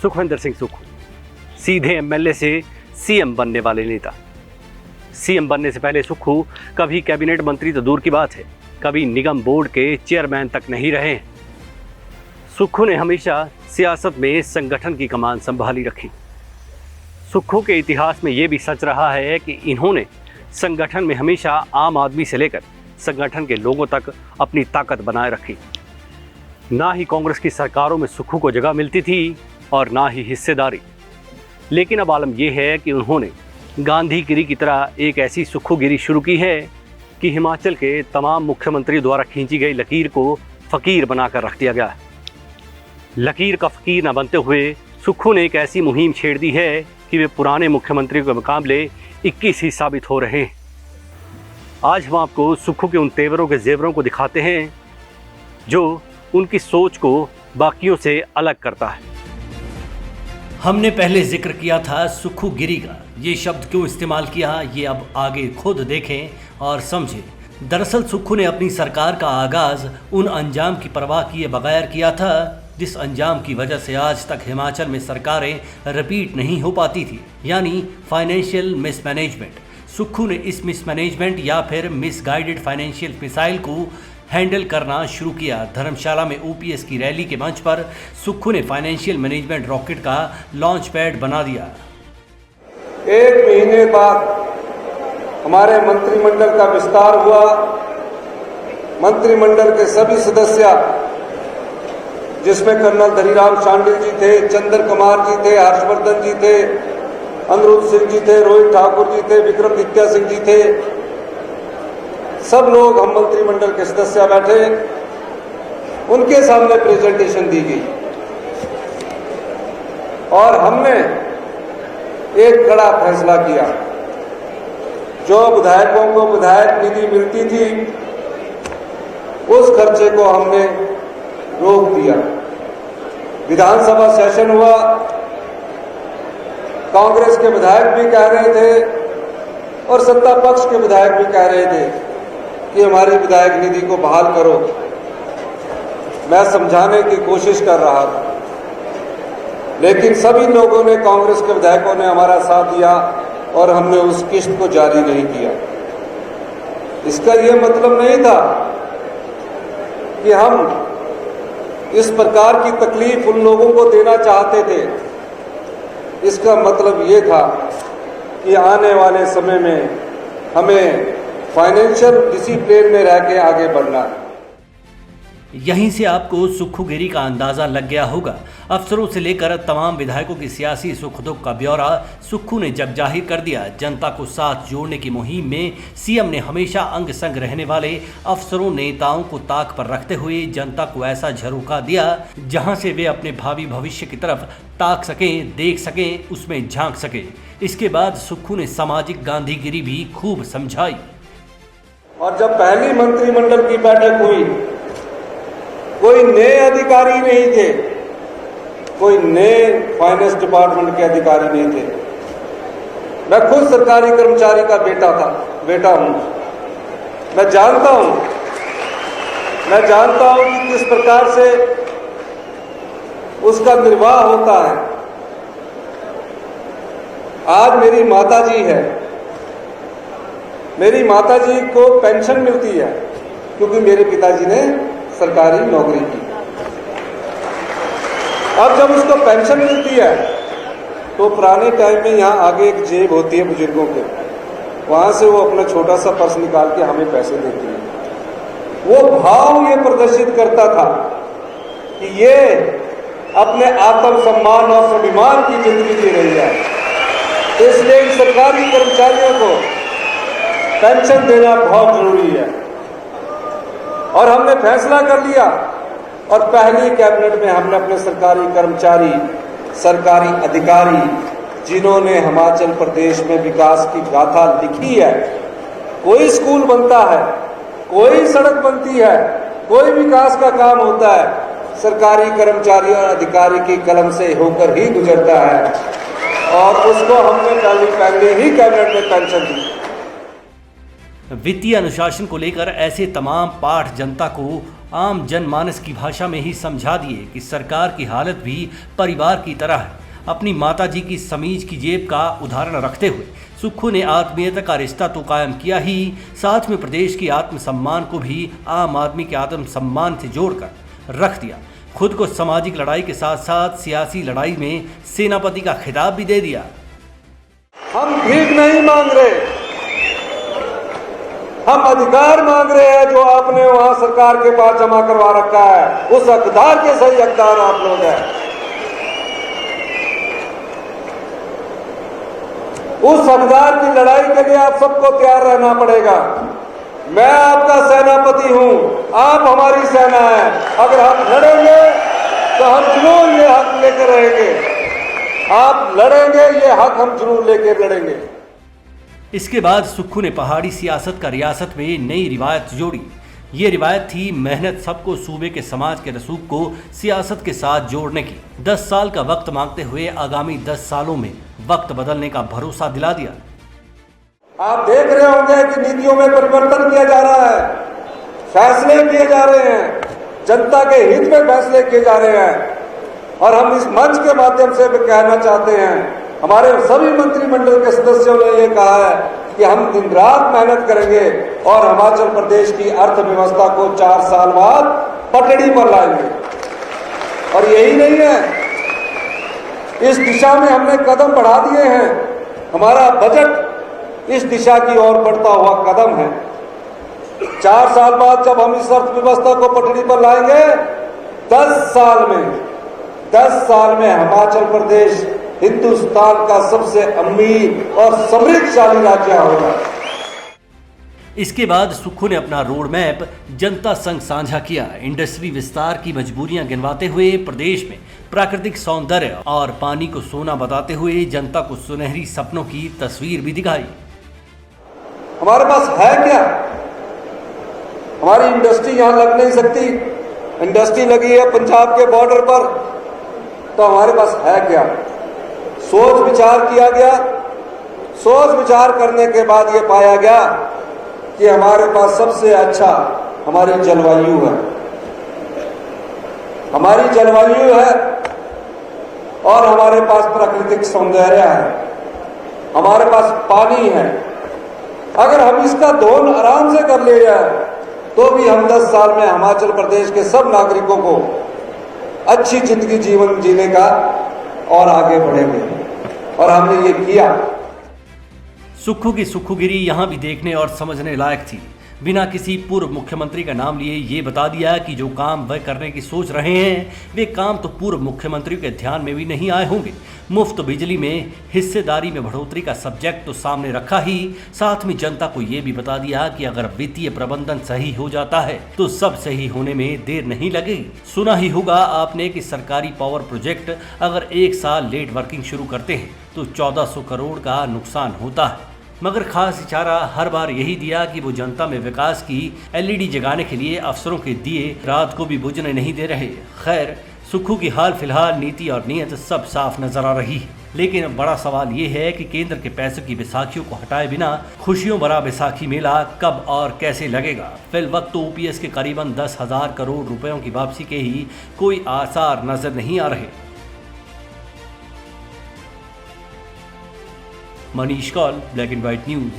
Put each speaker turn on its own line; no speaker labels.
सुखविंदर सिंह सुक्खू सीधे एमएलए से सीएम बनने वाले नेता। सीएम बनने से पहले सुक्खू कभी कैबिनेट मंत्री तो दूर की बात है, कभी निगम बोर्ड के चेयरमैन तक नहीं रहे हैं। सुक्खू ने हमेशा सियासत में संगठन की कमान संभाली रखी। सुक्खू के इतिहास में ये भी सच रहा है कि इन्होंने संगठन में हमेशा आम आदमी से लेकर संगठन के लोगों तक अपनी ताकत बनाए रखी। ना ही कांग्रेस की सरकारों में सुक्खू को जगह मिलती थी और ना ही हिस्सेदारी। लेकिन अब आलम यह है कि उन्होंने गांधीगिरी की तरह एक ऐसी सुक्खूगिरी शुरू की है कि हिमाचल के तमाम मुख्यमंत्री द्वारा खींची गई लकीर को फकीर बनाकर रख दिया गया है। लकीर का फकीर न बनते हुए सुक्खू ने एक ऐसी मुहिम छेड़ दी है कि वे पुराने मुख्यमंत्रियों के मुकाबले 21 ही साबित हो रहे हैं। आज हम आपको सुक्खू के उन तेवरों के जेवरों को दिखाते हैं जो उनकी सोच को बाकियों से अलग करता है।
हमने पहले जिक्र किया था सुक्खूगिरी का। ये शब्द क्यों इस्तेमाल किया, ये अब आगे खुद देखें और समझें। दरअसल सुक्खू ने अपनी सरकार का आगाज उन अंजाम की परवाह किए बगैर किया था जिस अंजाम की वजह से आज तक हिमाचल में सरकारें रिपीट नहीं हो पाती थी, यानी फाइनेंशियल मिसमैनेजमेंट। सुक्खू ने इस मिसमैनेजमेंट या फिर मिसगाइडेड फाइनेंशियल मिसाइल को हैंडल करना शुरू किया। धर्मशाला में ओपीएस की रैली के मंच पर सुक्खू ने फाइनेंशियल मैनेजमेंट रॉकेट का लॉन्च पैड बना दिया।
1 महीने बाद हमारे मंत्रिमंडल का विस्तार हुआ। मंत्रिमंडल के सभी सदस्य, जिसमें कर्नल धनीराम शांडिल जी थे, चंद्र कुमार जी थे, हर्षवर्धन जी थे, अनिरुद्ध सिंह जी थे, रोहित ठाकुर जी थे, विक्रमादित्य सिंह जी थे, सब लोग हम मंत्रिमंडल के सदस्य बैठे, उनके सामने प्रेजेंटेशन दी गई और हमने एक कड़ा फैसला किया। जो विधायकों को विधायक निधि मिलती थी उस खर्चे को हमने रोक दिया। विधानसभा सेशन हुआ, कांग्रेस के विधायक भी कह रहे थे और सत्ता पक्ष के विधायक भी कह रहे थे कि हमारी विधायक निधि को बहाल करो। मैं समझाने की कोशिश कर रहा था, लेकिन सभी लोगों ने, कांग्रेस के विधायकों ने हमारा साथ दिया और हमने उस किस्त को जारी नहीं किया। इसका यह मतलब नहीं था कि हम इस प्रकार की तकलीफ उन लोगों को देना चाहते थे। इसका मतलब ये था कि आने वाले समय में हमें फाइनेंशियल डिसिप्लिन में रह के आगे बढ़ना है।
यहीं से आपको सुक्खूगिरी का अंदाजा लग गया होगा। अफसरों से लेकर तमाम विधायकों की सियासी सुख दुख का ब्यौरा सुक्खू ने जग जाहिर कर दिया। जनता को साथ जोड़ने की मुहिम में सीएम ने हमेशा अंग संग रहने वाले अफसरों नेताओं को ताक पर रखते हुए जनता को ऐसा झरोखा दिया जहां से वे अपने भावी भविष्य की तरफ ताक सकें, देख सकें, उसमें झांक सकें। इसके बाद सुक्खू ने सामाजिक गांधीगिरी भी खूब समझाई।
और जब पहली मंत्रिमंडल की बैठक हुई, कोई नए अधिकारी नहीं थे, कोई नए फाइनेंस डिपार्टमेंट के अधिकारी नहीं थे। मैं खुद सरकारी कर्मचारी का बेटा हूं। मैं जानता हूं कि किस प्रकार से उसका निर्वाह होता है। आज मेरी माताजी है, मेरी माताजी को पेंशन मिलती है क्योंकि मेरे पिताजी ने सरकारी नौकरी की। अब जब उसको पेंशन मिलती है तो पुराने टाइम में यहाँ आगे एक जेब होती है बुजुर्गों के, वहां से वो अपना छोटा सा पर्स निकाल के हमें पैसे देती है। वो भाव ये प्रदर्शित करता था कि ये अपने आत्मसम्मान और स्वाभिमान की जिंदगी जी रही है, इसलिए इन सरकारी कर्मचारियों को पेंशन देना बहुत जरूरी है। और हमने फैसला कर लिया और पहली कैबिनेट में हमने अपने सरकारी कर्मचारी, सरकारी अधिकारी जिन्होंने हिमाचल प्रदेश में विकास की गाथा लिखी है, कोई स्कूल बनता है, कोई सड़क बनती है, कोई विकास का काम होता है, सरकारी कर्मचारी और अधिकारी की कलम से होकर ही गुजरता है और उसको हमने पहले ही कैबिनेट में पेंशन दी।
वित्तीय अनुशासन को लेकर ऐसे तमाम पाठ जनता को आम जनमानस की भाषा में ही समझा दिए कि सरकार की हालत भी परिवार की तरह है। अपनी माताजी की समीज की जेब का उदाहरण रखते हुए सुक्खू ने आत्मीयता का रिश्ता तो कायम किया ही, साथ में प्रदेश की आत्मसम्मान को भी आम आदमी के आत्मसम्मान से जोड़कर रख दिया। खुद को सामाजिक लड़ाई के साथ साथ सियासी लड़ाई में सेनापति का खिताब भी दे दिया।
हम भीख नहीं मांग रहे, हम अधिकार मांग रहे हैं जो आपने वहां सरकार के पास जमा करवा रखा है। उस हकदार के सही हकदार आप लोग हैं। उस हकदार की लड़ाई के लिए आप सबको तैयार रहना पड़ेगा। मैं आपका सेनापति हूं, आप हमारी सेना है। अगर हम लड़ेंगे तो हम जरूर ये हक लेकर रहेंगे। आप लड़ेंगे, ये हक हम जरूर लेकर लड़ेंगे।
इसके बाद सुक्खू ने पहाड़ी सियासत का रियासत में नई रिवायत जोड़ी। ये रिवायत थी मेहनत सबको सूबे के समाज के रसूख को सियासत के साथ जोड़ने की। 10 साल का वक्त मांगते हुए आगामी 10 सालों में वक्त बदलने का भरोसा दिला दिया।
आप देख रहे होंगे कि नीतियों में परिवर्तन किया जा रहा है, फैसले किए जा रहे हैं, जनता के हित में फैसले किए जा रहे हैं। और हम इस मंच के माध्यम से भी कहना चाहते हैं, हमारे सभी मंत्रिमंडल के सदस्यों ने ये कहा है कि हम दिन रात मेहनत करेंगे और हिमाचल प्रदेश की अर्थव्यवस्था को 4 साल बाद पटड़ी पर लाएंगे। और यही नहीं है, इस दिशा में हमने कदम बढ़ा दिए हैं। हमारा बजट इस दिशा की ओर बढ़ता हुआ कदम है। 4 साल बाद जब हम इस अर्थव्यवस्था को पटड़ी पर लाएंगे, 10 साल में हिमाचल प्रदेश हिंदुस्तान का सबसे अमीर और समृद्धशाली राज्य होगा।
इसके बाद सुक्खू ने अपना रोड मैप जनता संग साझा किया। इंडस्ट्री विस्तार की मजबूरियां गिनवाते हुए प्रदेश में प्राकृतिक सौंदर्य और पानी को सोना बताते हुए जनता को सुनहरी सपनों की तस्वीर भी दिखाई।
हमारे पास है क्या? हमारी इंडस्ट्री यहां लग नहीं सकती। इंडस्ट्री लगी है पंजाब के बॉर्डर पर, तो हमारे पास है क्या? सोच विचार किया गया। सोच विचार करने के बाद ये पाया गया कि हमारे पास सबसे अच्छा हमारी जलवायु है। हमारी जलवायु है और हमारे पास प्राकृतिक सौंदर्य है, हमारे पास पानी है। अगर हम इसका दोहन आराम से कर ले जाए तो भी हम 10 साल में हिमाचल प्रदेश के सब नागरिकों को अच्छी जिंदगी जीवन जीने का और आगे बढ़ेंगे। और हमने ये किया।
सुक्खू की सुक्खूगिरी यहाँ भी देखने और समझने लायक थी। बिना किसी पूर्व मुख्यमंत्री का नाम लिए ये बता दिया कि जो काम वह करने की सोच रहे हैं वे काम तो पूर्व मुख्यमंत्री के ध्यान में भी नहीं आए होंगे। मुफ्त बिजली में हिस्सेदारी में बढ़ोतरी का सब्जेक्ट तो सामने रखा ही, साथ में जनता को ये भी बता दिया कि अगर वित्तीय प्रबंधन सही हो जाता है तो सब सही होने में देर नहीं लगेगी। सुना ही होगा आपने कि सरकारी पावर प्रोजेक्ट अगर 1 साल लेट वर्किंग शुरू करते हैं तो 1400 करोड़ का नुकसान होता है। मगर खास इशारा हर बार यही दिया कि वो जनता में विकास की एलईडी जगाने के लिए अफसरों के दिए रात को भी बुझने नहीं दे रहे। खैर, सुक्खू की हाल फिलहाल नीति और नीयत सब साफ नजर आ रही है। लेकिन बड़ा सवाल ये है कि केंद्र के पैसों की बैसाखियों को हटाए बिना खुशियों भरा बैसाखी मेला कब और कैसे लगेगा। फिल वक्त तो ओपीएस के करीबन 10,000 करोड़ रुपयों की वापसी के ही कोई आसार नजर नहीं आ रहे। Manish Kaul, black and white news.